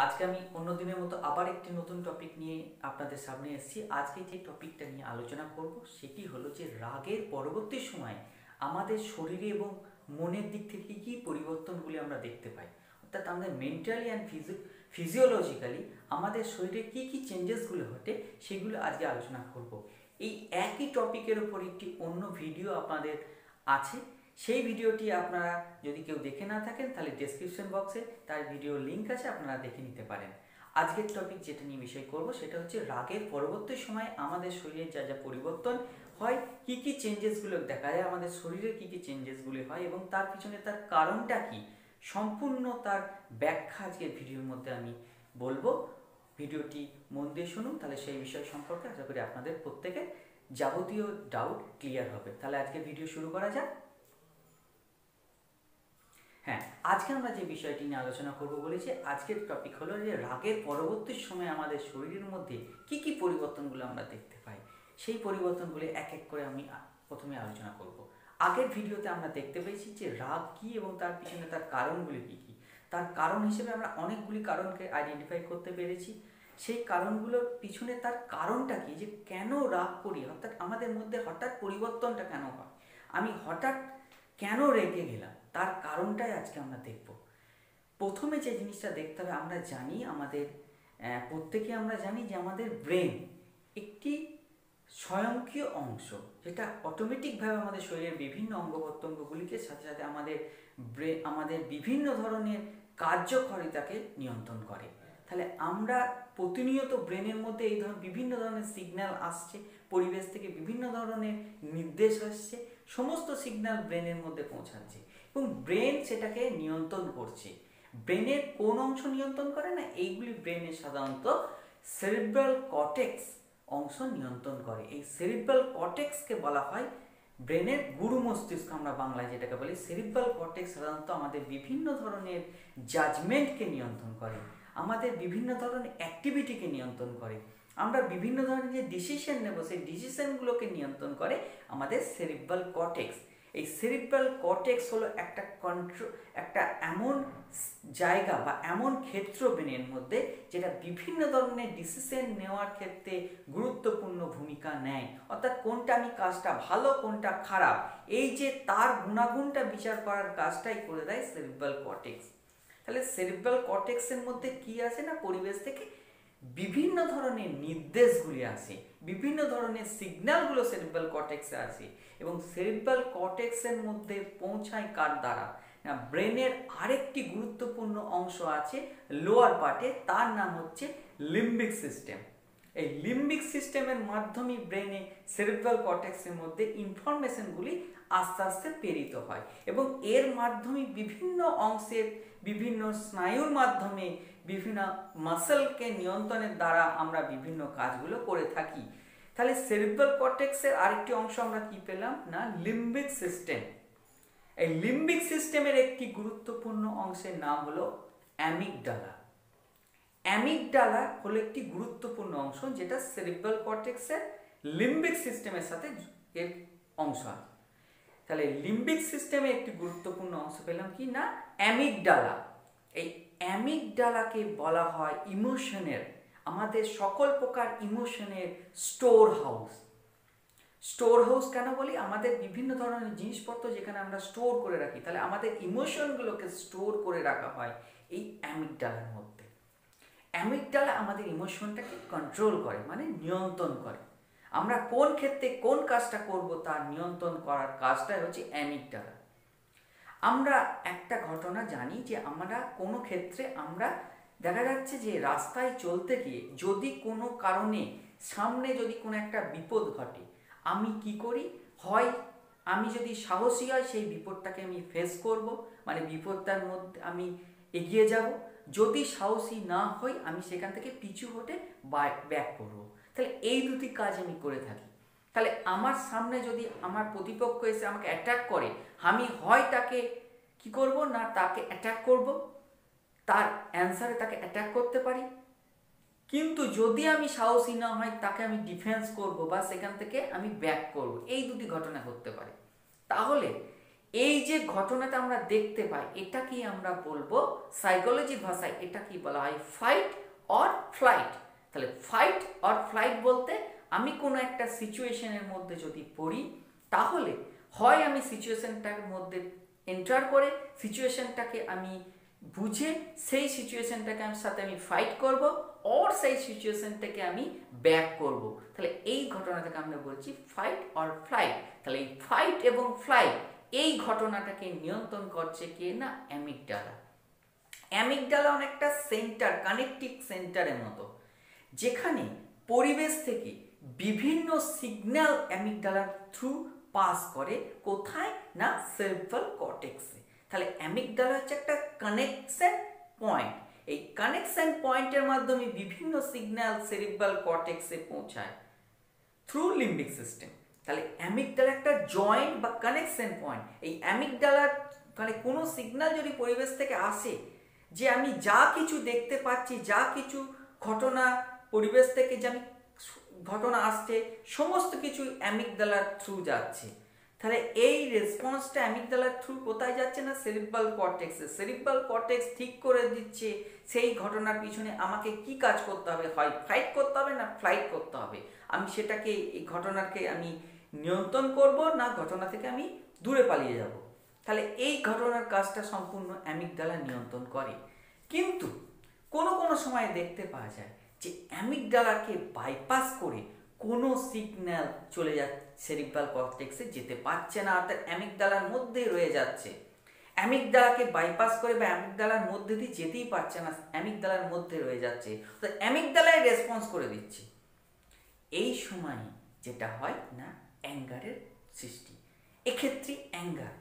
আজকে আমি অন্য দিনের মতো আবার একটি নতুন টপিক নিয়ে আপনাদের সামনে এসেছি। আজকে যে টপিকটা নিয়ে আলোচনা করব সেটি হলো যে রাগের পরবর্তী সময়ে আমাদের শরীরে এবং মনের দিক থেকে কী পরিবর্তনগুলি আমরা দেখতে পাই, অর্থাৎ আমাদের মেন্টালি অ্যান্ড ফিজিওলজিক্যালি আমাদের শরীরে কী কী চেঞ্জেসগুলো ঘটে সেগুলো আজকে আলোচনা করব। এই একই টপিকের ওপর একটি অন্য ভিডিও আপনাদের আছে, সেই ভিডিওটি আপনারা যদি কেউ দেখে না থাকেন তাহলে ডেসক্রিপশন বক্সে তার ভিডিও লিঙ্ক আছে, আপনারা দেখে নিতে পারেন। আজকের টপিক যেটা নিয়ে বিষয় করব সেটা হচ্ছে রাগের পরবর্তী সময়ে আমাদের শরীরে যা যা পরিবর্তন হয়, কী কী চেঞ্জেসগুলো দেখা যায় আমাদের শরীরে, কী কী চেঞ্জেসগুলি হয় এবং তার পিছনে তার কারণটা কী, সম্পূর্ণ তার ব্যাখ্যা আজকের ভিডিওর মধ্যে আমি বলবো। ভিডিওটি মন দিয়ে শুনুন, তাহলে সেই বিষয় সম্পর্কে আশা করি আপনাদের প্রত্যেকের যাবতীয় ডাউট ক্লিয়ার হবে। তাহলে আজকে ভিডিও শুরু করা যাক। হ্যাঁ, আজকে আমরা যে বিষয়টি নিয়ে আলোচনা করব বলেছি, আজকের টপিক হলো যে রাগের পরবর্তী সময়ে আমাদের শরীরের মধ্যে কি কি পরিবর্তনগুলো আমরা দেখতে পাই, সেই পরিবর্তনগুলি এক এক করে আমি প্রথমে আলোচনা করব। আগের ভিডিওতে আমরা দেখতে পেয়েছি যে রাগ কী এবং তার পিছনে তার কারণগুলি কী কী। তার কারণ হিসেবে আমরা অনেকগুলি কারণকে আইডেন্টিফাই করতে পেরেছি। সেই কারণগুলোর পিছনে তার কারণটা কি, যে কেন রাগ করি, অর্থাৎ আমাদের মধ্যে হঠাৎ পরিবর্তনটা কেন হয়, আমি হঠাৎ কেন রেগে গেলাম, তার কারণটাই আজকে আমরা দেখব। প্রথমে যে জিনিসটা দেখতে হবে, আমরা জানি আমাদের প্রত্যেকে আমরা জানি যে আমাদের ব্রেন একটি স্বয়ংক্রিয় অংশ, যেটা অটোমেটিকভাবে আমাদের শরীরের বিভিন্ন অঙ্গ প্রত্যঙ্গগুলিকে সাথে সাথে আমাদের বিভিন্ন ধরনের কার্যকারিতাকে নিয়ন্ত্রণ করে। তাহলে আমরা প্রতিনিয়ত ব্রেনের মধ্যে এই বিভিন্ন ধরনের সিগন্যাল আসছে, পরিবেশ থেকে বিভিন্ন ধরনের নির্দেশ আসছে, সমস্ত সিগন্যাল ব্রেনের মধ্যে পৌঁছাচ্ছে এবং ব্রেন সেটাকে নিয়ন্ত্রণ করছে। ব্রেনের কোন অংশ নিয়ন্ত্রণ করে না, এইগুলি ব্রেনের সাধারণত সেরিব্রাল কর্টেক্স অংশ নিয়ন্ত্রণ করে। এই সেরিব্রাল কর্টেক্সকে বলা হয় ব্রেনের গুরু মস্তিষ্ক, আমরা বাংলায় যেটাকে বলি। সেরিব্রাল কর্টেক্স সাধারণত আমাদের বিভিন্ন ধরনের জাজমেন্টকে নিয়ন্ত্রণ করে, আমাদের বিভিন্ন ধরনের অ্যাক্টিভিটিকে নিয়ন্ত্রণ করে, আমরা বিভিন্ন ধরনের যে ডিসিশন নেব সেই ডিসিশনগুলোকে নিয়ন্ত্রণ করে আমাদের সেরিব্রাল কর্টেক্স। এই সেরিব্রাল কর্টেক্স হলো একটা এমন জায়গা বা এমন ক্ষেত্র ব্রেনের মধ্যে যেটা বিভিন্ন ধরনের ডিসিশন নেওয়ার ক্ষেত্রে গুরুত্বপূর্ণ ভূমিকা নেয়, অর্থাৎ কোনটা আমি কাজটা ভালো কোনটা খারাপ, এই যে তার গুণাগুণটা বিচার করার কাজটাই করে দেয় সেরিব্রাল কর্টেক্স। তাহলে সেরিব্রাল কর্টেক্সের মধ্যে কি আসে না, পরিবেশ থেকে বিভিন্ন ধরনের নির্দেশগুলি আসে, বিভিন্ন ধরনের সিগন্যালগুলো সেরিব্রাল কর্টেক্সে আসে এবং সেরিব্রাল কর্টেক্সের মধ্যে পৌঁছায় কার দ্বারা না, ব্রেনের আরেকটি গুরুত্বপূর্ণ অংশ আছে লোয়ার পার্টে, তার নাম হচ্ছে লিম্বিক সিস্টেম। এই লিম্বিক সিস্টেমের মাধ্যমে ব্রেনে সেরিব্রাল কর্টেক্সের মধ্যে ইনফরমেশনগুলি আস্তে আস্তে প্রেরিত হয় এবং এর মাধ্যমে বিভিন্ন অংশের বিভিন্ন স্নায়ুর মাধ্যমে বিভিন্ন মাসেলকে নিয়ন্ত্রণের দ্বারা আমরা বিভিন্ন কাজগুলো করে থাকি। তাহলে সেরিব্রাল কর্টেক্সের আরেকটি অংশ আমরা কি পেলাম না, লিম্বিক সিস্টেম। এই লিম্বিক সিস্টেমের একটি গুরুত্বপূর্ণ অংশের নাম হলো অ্যামিগডালা। অ্যামিগডালা হলো একটি গুরুত্বপূর্ণ অংশ যেটা সেরিব্রাল কর্টেক্সের লিম্বিক সিস্টেমের সাথে এর অংশ। তাহলে লিম্বিক সিস্টেমে একটি গুরুত্বপূর্ণ অংশ পেলাম কি না, অ্যামিগডালা। এই অ্যামিগডালাকে বলা হয় ইমোশনের, আমাদের সকল প্রকার ইমোশনের স্টোর হাউস। স্টোর হাউস কেন বলি, আমাদের বিভিন্ন ধরনের জিনিসপত্র যেখানে আমরা স্টোর করে রাখি, তাহলে আমাদের ইমোশনগুলোকে স্টোর করে রাখা হয় এই অ্যামিগডালার মধ্যে। অ্যামিগডালা আমাদের ইমোশনটাকে কন্ট্রোল করে, মানে নিয়ন্ত্রণ করে। আমরা কোন ক্ষেত্রে কোন কাজটা করব তার নিয়ন্ত্রণ করার কাজটাই হচ্ছে অ্যামিগডালা। আমরা একটা ঘটনা জানি যে আমরা কোনো ক্ষেত্রে আমরা দেখা যাচ্ছে যে রাস্তায় চলতে গিয়ে যদি কোনো কারণে সামনে যদি কোনো একটা বিপদ ঘটে, আমি কি করি, হয় আমি যদি সাহসী হয় সেই বিপদটাকে আমি ফেস করব, মানে বিপদটার মধ্যে আমি এগিয়ে যাব। যদি সাহসী না হই আমি সেখান থেকে পিছু হটে ব্যাক করব। তাহলে এই দুটি কাজ আমি করে থাকি। তাহলে আমার সামনে যদি আমার প্রতিপক্ষ এসে আমাকে অ্যাটাক করে, আমি হয় তাকে কি করব না, তাকে অ্যাটাক করব, তার অ্যান্সারে তাকে অ্যাটাক করতে পারি, কিন্তু যদি আমি সাহসী না হয় তাকে আমি ডিফেন্স করব বা সেখান থেকে আমি ব্যাক করব, এই দুটি ঘটনা ঘটতে পারে। তাহলে এই যে ঘটনাটা আমরা দেখতে পাই এটাকেই আমরা বলবো সাইকোলজির ভাষায় এটাকেই বলা হয় ফাইট অর ফ্লাইট। তাহলে ফাইট অর ফ্লাইট বলতে আমি কোনো একটা সিচুয়েশনের মধ্যে যদি পড়ি তাহলে হয় আমি সিচুয়েশনটার মধ্যে এন্টার করে সিচুয়েশনটাকে আমি বুঝে সেই সিচুয়েশনটাকে আমার সাথে আমি ফাইট করব, অর সেই সিচুয়েশনটাকে আমি ব্যাক করব। তাহলে এই ঘটনাটাকে আমরা বলছি ফাইট অর ফ্লাইট। তাহলে এই ফাইট এবং ফ্লাইট এই ঘটনাটাকে নিয়ন্ত্রণ করছে কে না অ্যামিগডালা। অ্যামিগডালা অনেকটা সেন্টার, কানেকটিভ সেন্টারের মতো, যেখানে পরিবেশ থেকে বিভিন্ন সিগন্যাল অ্যামিগডালার থ্রু পাস করে কোথায় না সেরেব্রাল কর্টেক্সে। তাহলে অ্যামিগডালা হচ্ছে একটা কানেকশন পয়েন্ট। এই কানেকশন পয়েন্টের মাধ্যমে বিভিন্ন সিগন্যাল সেরেব্রাল কর্টেক্সে পৌঁছায় থ্রু লিম্বিক সিস্টেম। তাহলে অ্যামিগডালা একটা জয়েন্ট বা কানেকশন পয়েন্ট। এই অ্যামিগডালার মানে কোনো সিগন্যাল যদি পরিবেশ থেকে আসে, যে আমি যা কিছু দেখতে পাচ্ছি, যা কিছু ঘটনা পরিবেশ থেকে যে আমি ঘটনা আসছে সমস্ত কিছু অ্যামিগডালার থ্রু যাচ্ছে। তাহলে এই রেসপন্সটা অ্যামিগডালার থ্রু কোথায় যাচ্ছে না সেরিব্রাল কর্টেক্সে। সেরিব্রাল কর্টেক্স ঠিক করে দিচ্ছে সেই ঘটনার পিছনে আমাকে কি কাজ করতে হবে, হয় ফাইট করতে হবে না ফ্লাইট করতে হবে। আমি সেটাকে এই ঘটনাকে আমি নিয়ন্ত্রণ করব না ঘটনা থেকে আমি দূরে পালিয়ে যাব। তাহলে এই ঘটনার কাজটা সম্পূর্ণ অ্যামিগডালা নিয়ন্ত্রণ করে। কিন্তু কোনো কোনো সময় দেখতে পাওয়া যায় যে অ্যামিগডালাকে বাইপাস করে কোনো সিগন্যাল চলে যাচ্ছে সেরিব্রাল কর্টেক্সে যেতে পারছে না, অর্থাৎ অ্যামিগডালার মধ্যেই রয়ে যাচ্ছে। অ্যামিগডালাকে বাইপাস করে বা অ্যামিগডালার মধ্যে দিয়ে যেতেই পারছে না, অ্যামিগডালার মধ্যে রয়ে যাচ্ছে, তো অ্যামিগডালায় রেসপন্স করে দিচ্ছে। এই সময় যেটা হয় না অ্যাঙ্গারের সৃষ্টি, এক্ষেত্রে অ্যাঙ্গার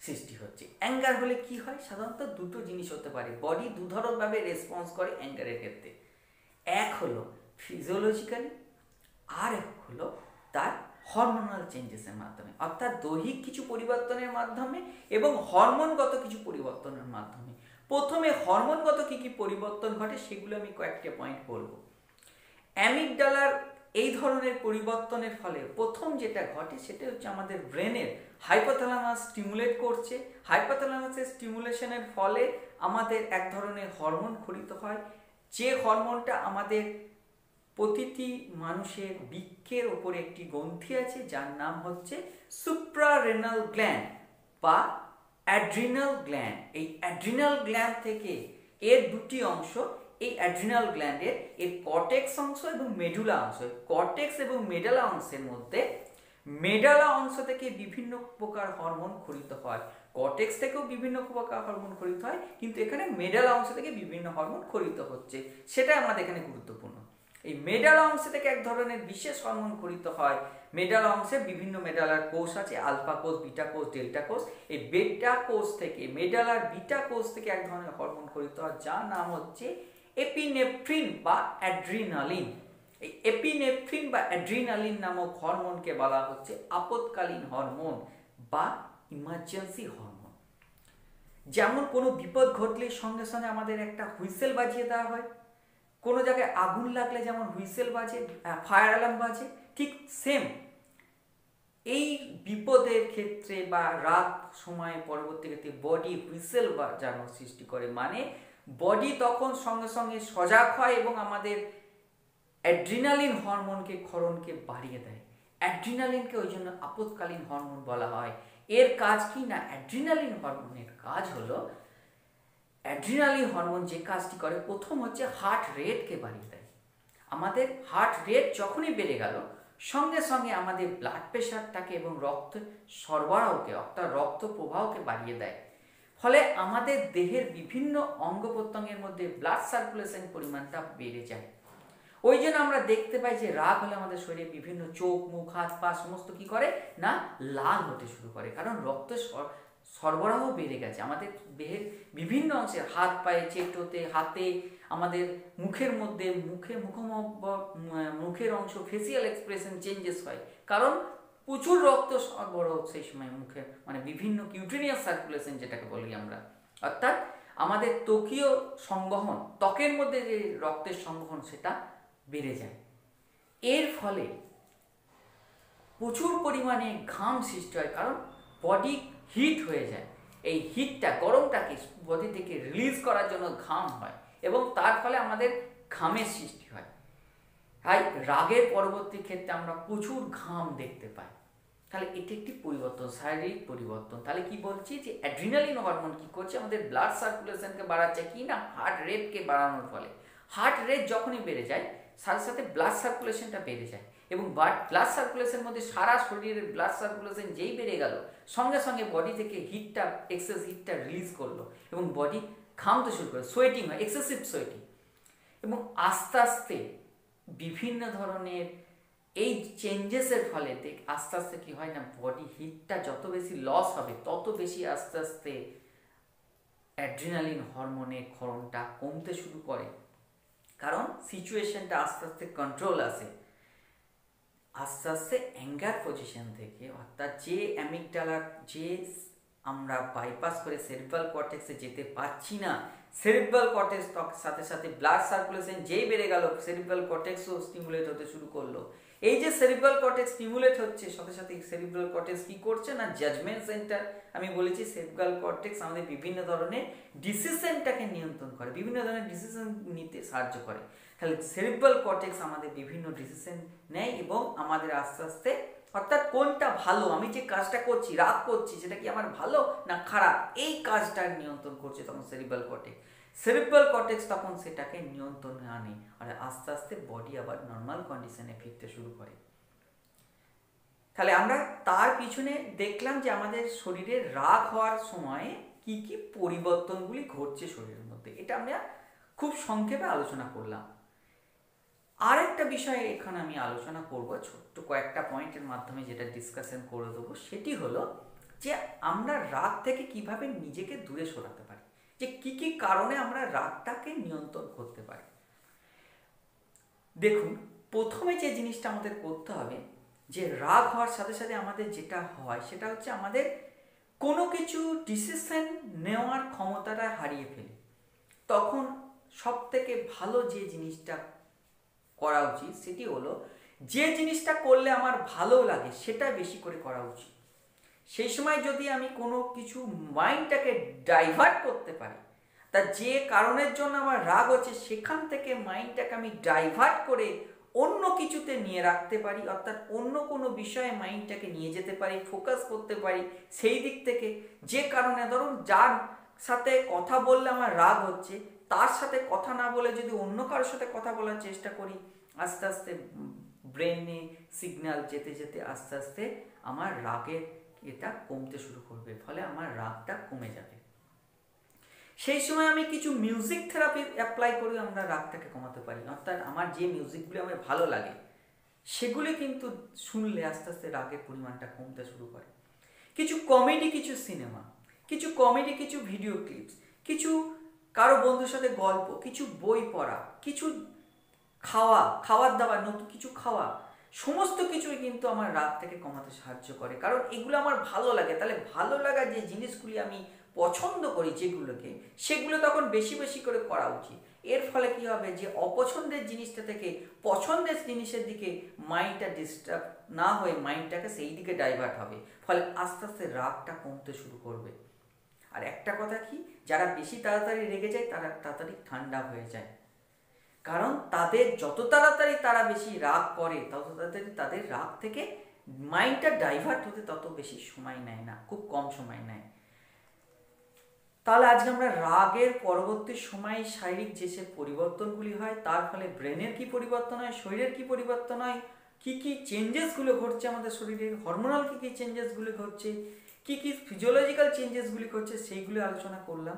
সৃষ্টি হচ্ছে। অ্যাঙ্গার হলে কি হয়, সাধারণত দুটো জিনিস হতে পারে, বডি দুধরনভাবে রেসপন্স করে অ্যাঙ্গারের ক্ষেত্রে। এক হলো ফিজিওলজিক্যালি, আর এক হলো তার হরমোনাল চেঞ্জেসের মাধ্যমে, অর্থাৎ দৈহিক কিছু পরিবর্তনের মাধ্যমে এবং হরমোনগত কিছু পরিবর্তনের মাধ্যমে। প্রথমে হরমোনগত কী কী পরিবর্তন ঘটে সেগুলো আমি কয়েকটা পয়েন্ট বলবো। অ্যামিগডালার এই ধরনের পরিবর্তনের ফলে প্রথম যেটা ঘটে সেটা হচ্ছে আমাদের ব্রেনের হাইপোথ্যালামাস স্টিমুলেট করছে। হাইপোথ্যালামাসের স্টিমুলেশনের ফলে আমাদের এক ধরনের হরমোন খরিত হয়, যে হরমোনটা আমাদের প্রতিটি মানুষের বৃক্কের ওপরে একটি গ্রন্থি আছে যার নাম হচ্ছে সুপ্রারেনাল গ্ল্যান্ড বা অ্যাড্রিনাল গ্ল্যান্ড। এই অ্যাড্রিনাল গ্ল্যান্ড থেকে এর দুটি অংশ, এই অ্যাড্রিনাল গ্ল্যান্ডের এর কর্টেক্স অংশ এবং মেডুলা অংশ। কর্টেক্স এবং মেডালা অংশের মধ্যে মেডালা অংশ থেকে বিভিন্ন প্রকার হরমোন খরিত হয়, কর্টেক্স থেকেও বিভিন্ন প্রকার হরমোন খরিত হয়, কিন্তু এখানে মেডালা অংশ থেকে বিভিন্ন হরমোন খরিত হচ্ছে, সেটা আমাদের এখানে গুরুত্বপূর্ণ। এই মেডালা অংশ থেকে এক ধরনের বিশেষ হরমোন খরিত হয়। মেডালা অংশে বিভিন্ন মেডালার কোষ আছে, আলফা কোষ, বিটা কোষ, ডেল্টা কোষ। এই বেটা কোষ থেকে, মেডালার বিটা কোষ থেকে এক ধরনের হরমোন খরিত হয় যার নাম হচ্ছে এপিনেফ্রিন বা অ্যাড্রিনালিন। এই এপিনেফ্রিন বা অ্যাড্রিনালিন নামক হরমোনকে বলা হচ্ছে আপৎকালীন হরমোন বা ইমার্জেন্সি হরমোন। যেমন কোনো বিপদ ঘটলে সঙ্গে সঙ্গে আমাদের একটা হুইসেল বাজিয়ে দেওয়া হয়, কোনো জায়গায় আগুন লাগলে যেমন হুইসেল বাজে, ফায়ার অ্যালার্ম বাজে, ঠিক সেম এই বিপদের ক্ষেত্রে বা রাত সময় পরবর্তী ক্ষেত্রে বডি হুইসেল বাজানোর সৃষ্টি করে, মানে বডি তখন সঙ্গে সঙ্গে সজাগ হয় এবং আমাদের অ্যাড্রিনালিন হরমোনকে ক্ষরণকে বাড়িয়ে দেয়। অ্যাড্রিনালিনকে ওই জন্য আপৎকালীন হরমোন বলা হয়। এর কাজ কি না, অ্যাড্রিনালিন হরমোনের কাজ হলো, অ্যাড্রিনালিন হরমোন যে কাজটি করে প্রথম হচ্ছে হার্ট রেটকে বাড়িয়ে দেয়। আমাদের হার্ট রেট যখনই বেড়ে গেল সঙ্গে সঙ্গে আমাদের ব্লাড প্রেশারটাকে এবং রক্ত সরবরাহকে অর্থাৎ রক্ত প্রবাহকে বাড়িয়ে দেয়। ফলে আমাদের দেহের বিভিন্ন অঙ্গ প্রত্যঙ্গের মধ্যে ব্লাড সার্কুলেশন পরিমাণটা বেড়ে যায়। ওই জন্য আমরা দেখতে পাই যে রাগ হলে আমাদের শরীরে বিভিন্ন চোখ, মুখ, হাত, পা সমস্ত কি করে না লাল হতে শুরু করে, কারণ রক্ত সরবরাহ বেড়ে গেছে। আমাদের দেহের বিভিন্ন অংশে, হাত পায়ে, চেটোতে, হাতে, আমাদের মুখের মধ্যে, মুখের অংশ, ফেসিয়াল এক্সপ্রেশন চেঞ্জেস হয়, কারণ প্রচুর রক্ত সরবরাহ সেই সময় মুখে, মানে বিভিন্ন কিউটেনিয়াস সার্কুলেশন যেটাকে বলি আমরা, অর্থাৎ আমাদের ত্বকীয় সংবহন, ত্বকের মধ্যে যে রক্তের সংবহন সেটা বেড়ে যায়। এর ফলে প্রচুর পরিমাণে ঘাম সৃষ্টি হয়, কারণ বডি হিট হয়ে যায়, এই হিটটা গরমটাকে বডি থেকে রিলিজ করার জন্য ঘাম হয় এবং তার ফলে আমাদের ঘামের সৃষ্টি হয়। তাই রাগের পরবর্তী ক্ষেত্রে আমরা প্রচুর ঘাম দেখতে পাই। তাহলে এটি একটি পরিবর্তন, শারীরিক পরিবর্তন। তাহলে কি বলছি যে অ্যাড্রিনালিন হরমোন কি করছে, আমাদের ব্লাড সার্কুলেশনকে বাড়াচ্ছে, কি না হার্ট রেটকে বাড়ানোর ফলে। হার্ট রেট যখনই বেড়ে যায় সাথে সাথে ব্লাড সার্কুলেশনটা বেড়ে যায় এবং ব্লাড সার্কুলেশনের মধ্যে সারা শরীরের ব্লাড সার্কুলেশন যেই বেড়ে গেল সঙ্গে সঙ্গে বডি থেকে হিটটা, এক্সেস হিটটা রিলিজ করলো এবং বডি ঘামতে শুরু করে, সোয়েটিং হয়, এক্সেসিভ সোয়েটিং। এবং আস্তে আস্তে বিভিন্ন ধরনের এই চেঞ্জেসের ফলে আস্তে আস্তে কি হয় না, বডি হিটটা যত বেশি লস হবে তত বেশি আস্তে আস্তে অ্যাড্রিনালিন হরমোনের ক্ষরণটা কমতে শুরু করে, কারণ সিচুয়েশনটা আস্তে আস্তে কন্ট্রোল আসে। আস্তে আস্তে অ্যাঙ্গার পজিশন থেকে, অর্থাৎ যে অ্যামিগডালা যে আমরা বাইপাস করে সেরিব্রাল কর্টেক্সে যেতে পারছি না, সেরিব্রাল কর্টেক্স সাথে সাথে ব্লাড সার্কুলেশন যেই বেড়ে গেল সেরিব্রাল কর্টেক্সও স্টিমুলেট হতে শুরু করলো। এই যে সেরিব্রাল কর্টেক্স স্টিমুলেট হচ্ছে সাথে সাথে সেরিব্রাল কর্টেক্স কি করছে না, জাজমেন্ট সেন্টার, আমি বলেছি সেরিব্রাল কর্টেক্স আমাদের বিভিন্ন ধরনের ডিসিশনটাকে নিয়ন্ত্রণ করে, বিভিন্ন ধরনের ডিসিশন নিতে সাহায্য করে। তাহলে সেরিব্রাল কর্টেক্স আমাদের বিভিন্ন ডিসিশন নেয় এবং আমাদের আস্তে আস্তে, অর্থাৎ কোনটা ভালো, আমি যে কাজটা করছি, রাগ করছি, সেটা কি আমার ভালো না খারাপ, এই কাজটা নিয়ন্ত্রণ করছে তখন সেরিব্রাল কর্টেক্স। সেরিব্রাল কর্টেক্স তখন সেটাকে নিয়ন্ত্রণে আনে আর আস্তে আস্তে বডি আবার নর্মাল কন্ডিশনে ফিরতে শুরু করে। তাহলে আমরা তার পিছনে দেখলাম যে আমাদের শরীরে রাগ হওয়ার সময় কি কি পরিবর্তনগুলি ঘটছে শরীরের মধ্যে, এটা আমরা খুব সংক্ষেপে আলোচনা করলাম। আরেকটা বিষয় এখানে আমি আলোচনা করব ছোট্ট কয়েকটা পয়েন্টের মাধ্যমে, যেটা ডিসকাশন করে দেবো, সেটি হলো যে আমরা রাগ থেকে কিভাবে নিজেকে দূরে সরাতে পারি, যে কি কি কারণে আমরা রাগটাকে নিয়ন্ত্রণ করতে পারি। দেখুন, প্রথমে যে জিনিসটা আমাদের করতে হবে, যে রাগ হওয়ার সাথে সাথে আমাদের যেটা হয় সেটা হচ্ছে আমাদের কোনো কিছু ডিসিশন নেওয়ার ক্ষমতাটা হারিয়ে ফেলি। তখন সব থেকে ভালো যে জিনিসটা করা উচিত সেটি হলো, যে জিনিসটা করলে আমার ভালো লাগে সেটা বেশি করে করা উচিত। সেই সময় যদি আমি কোনো কিছু মাইন্ডটাকে ডাইভার্ট করতে পারি, তা যে কারণের জন্য আমার রাগ হচ্ছে সেখান থেকে মাইন্ডটাকে আমি ডাইভার্ট করে অন্য কিছুতে নিয়ে রাখতে পারি, অর্থাৎ অন্য কোনো বিষয়ে মাইন্ডটাকে নিয়ে যেতে পারি, ফোকাস করতে পারি সেই দিক থেকে। যে কারণে ধরুন যার সাথে কথা বললে আমার রাগ হচ্ছে, তার সাথে কথা না বলে যদি অন্য কারোর সাথে কথা বলার চেষ্টা করি, আস্তে আস্তে ব্রেনে সিগন্যাল যেতে যেতে আস্তে আস্তে আমার রাগের এটা কমতে শুরু করবে, ফলে আমার রাগটা কমে যাবে। সেই সময় আমি কিছু মিউজিক থেরাপি অ্যাপ্লাই করে আমরা রাগটাকে কমাতে পারি, অর্থাৎ আমার যে মিউজিকগুলি আমার ভালো লাগে সেগুলি কিন্তু শুনলে আস্তে আস্তে রাগের পরিমাণটা কমতে শুরু করে। কিছু কমেডি, কিছু সিনেমা, কিছু কমেডি, কিছু ভিডিও ক্লিপস, কিছু কারো বন্ধুর সাথে গল্প, কিছু বই পড়া, কিছু খাওয়ার দাবার, নতুন কিছু খাওয়া, সমস্ত কিছুই কিন্তু আমার রাগ থেকে কমাতে সাহায্য করে, কারণ এগুলো আমার ভালো লাগে। তাহলে ভালো লাগা যে জিনিসগুলি আমি পছন্দ করি যেগুলোকে, সেগুলো তখন বেশি বেশি করে করা উচিত। এর ফলে কি হবে, যে অপছন্দের জিনিসটা থেকে পছন্দের জিনিসের দিকে মাইন্ডটা ডিস্টার্ব না হয়ে মাইন্ডটাকে সেই দিকে ডাইভার্ট হবে, ফলে আস্তে আস্তে রাগটা কমতে শুরু করবে। আর একটা কথা কি, যারা বেশি তাড়াতাড়ি রেগে যায় তারা তাড়াতাড়ি ঠান্ডা হয়ে যায়, কারণ তাদের যত তাড়াতাড়ি তারা বেশি রাগ করে তত তাড়াতাড়ি তাদের রাগ থেকে মাইন্ডটা ডাইভার্ট হতে তত বেশি সময় নেয় না, খুব কম সময় নেয়। তাহলে আজকে আমরা রাগের পরবর্তী সময়ে শারীরিক যে পরিবর্তনগুলি হয়, তার ফলে ব্রেনের কি পরিবর্তন হয়, শরীরের কি পরিবর্তন হয়, কি কি চেঞ্জেসগুলো ঘটছে আমাদের শরীরের, হরমোনাল কি কি চেঞ্জেসগুলো ঘটছে, কি কি ফিজিওলজিক্যাল চেঞ্জেসগুলি ঘটছে, সেইগুলো আলোচনা করলাম।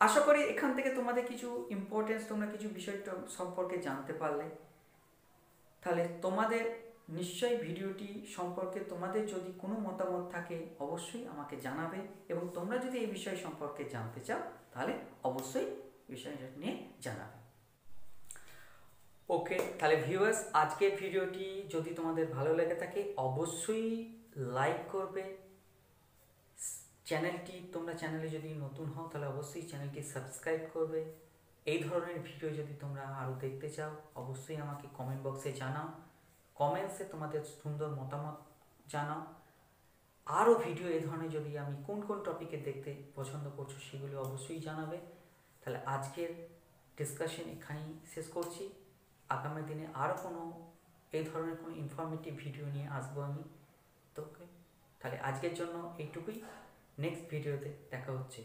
আশা করি এখান থেকে তোমাদের কিছু ইম্পর্টেন্স, তোমরা কিছু বিষয়টা সম্পর্কে জানতে পারলে। তাহলে তোমাদের নিশ্চয়ই ভিডিওটি সম্পর্কে তোমাদের যদি কোনো মতামত থাকে অবশ্যই আমাকে জানাবে, এবং তোমরা যদি এই বিষয় সম্পর্কে জানতে চাও তাহলে অবশ্যই বিষয়টা নিয়ে জানাবে। ওকে, তাহলে ভিউয়ার্স, আজকের ভিডিওটি যদি তোমাদের ভালো লেগে থাকে অবশ্যই লাইক করবে। চ্যানেলটি, তোমরা চ্যানেলে যদি নতুন হও তাহলে অবশ্যই চ্যানেলটি সাবস্ক্রাইব করবে। এই ধরনের ভিডিও যদি তোমরা আরও দেখতে চাও অবশ্যই আমাকে কমেন্ট বক্সে জানাও, কমেন্টসে তোমাদের সুন্দর মতামত জানাও। আরও ভিডিও এ ধরনের যদি আমি কোন কোন টপিকে দেখতে পছন্দ করছো সেগুলো অবশ্যই জানাবে। তাহলে আজকের ডিসকাশন এখানেই শেষ করছি। আগামী দিনে আরও কোনো এই ধরনের কোনো ইনফরমেটিভ ভিডিও নিয়ে আসবো আমি তোকে। তাহলে আজকের জন্য এইটুকুই, নেক্সট ভিডিওতে দেখা হচ্ছে।